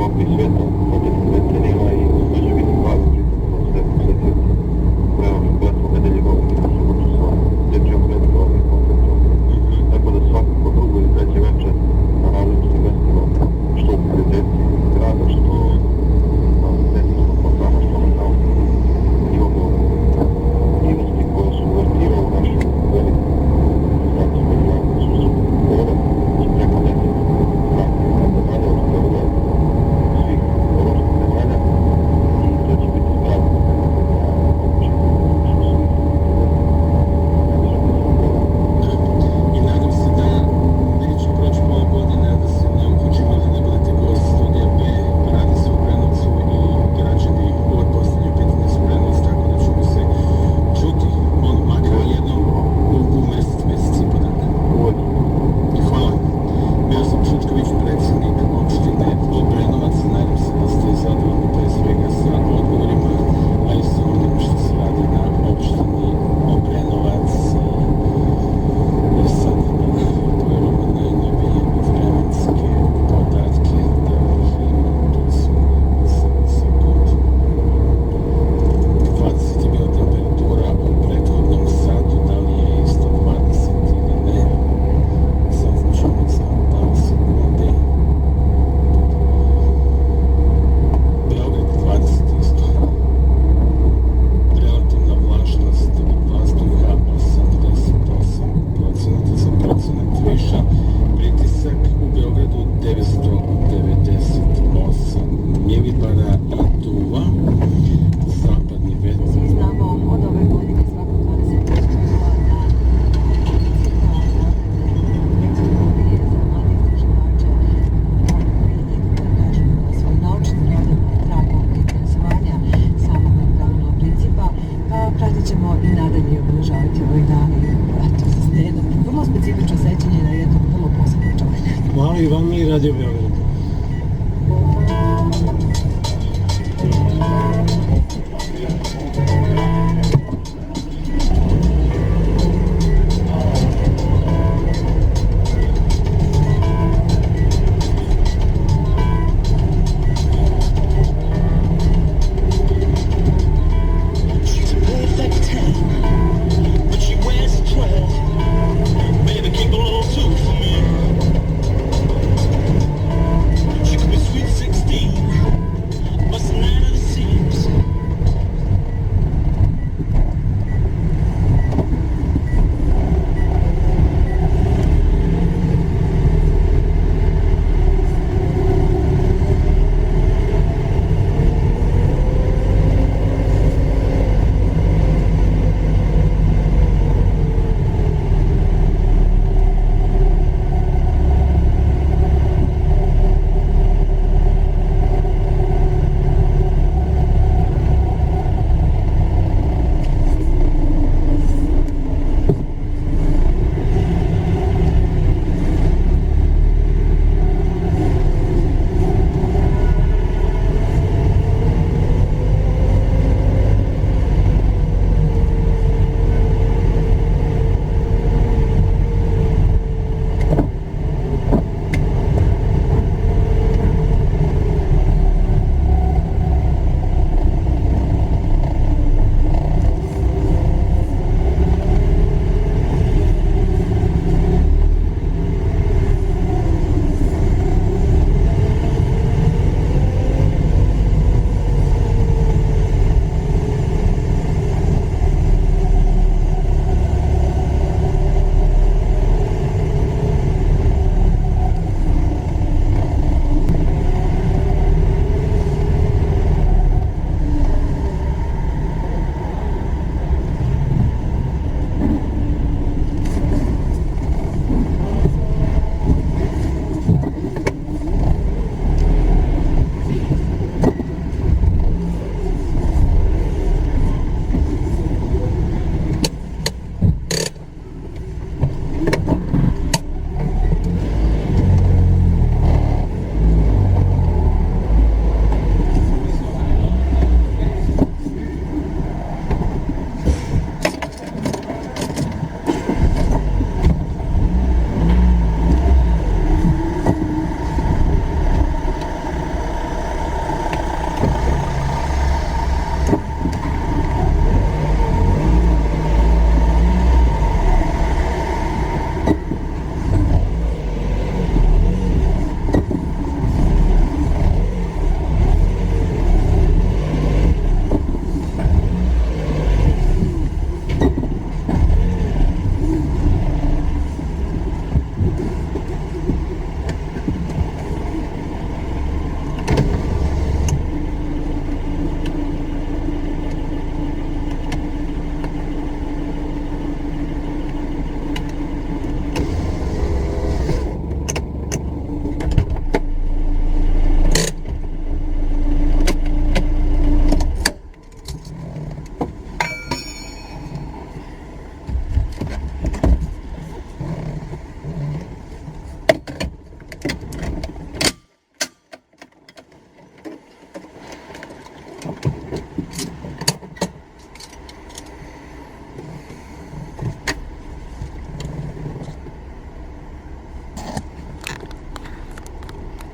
Evropi i sveta, opet veterima i može biti hvala pritom na sve posetioci. Evo, kompletno nedelje godine u subotu sa dečijom predstavom i koncertom. Tako da svakako drugo ili treće večer na različitim mestima, što u biblioteci grada, što na tehničkom fontana, što na tamo. Imamo aktivnosti koje su uvertirale u našu veliku znanstvenu međunarodnu susret Bora i preko 10 zemalja od Beograda, svih evropskih zemalja, i to će biti spravo na mogućem što su I nadam se da neće proći pola godine, da se ne uključimo ili ne budete gost Studija B. Radi se u Brenovcu i građani uvek postavljaju pitanje za Brenovac, tako da ćemo se čuti, makar jednom u mesec i po dana. uvek. Hvala. Bio sam Čučković, predsjednik opštine Obrenovac. Nadam se da ste zadovoljni pre svega sa odgovorima, a i sa onim što se radi na opštini Obrenovac. Sad pogledamo najnovije vremenske podatke, da ih imam pred svojim sekundu. 20 je bila temperatura u prethodnom satu, da li je isto 20 ili ne? Saznaćemo za par sekundi. Beograd 20 isto. Relativna vlažnost vazduha 88% za procenat viša. Pritisak u Beogradu 998 milibara i duva. Zapadni vetar. Svi znamo od ove godine svakog 20. jula na enciklopedije za mlade istraživače svoj naučni rad na tragu interesovanja samog organualnog principa. Pratit ćemo i nadalje obeležavati ovih dana i jedno vrlo specifično sećanje na jednog vrlo posebnog čoveka. Hvala i vam i Radio Beograd.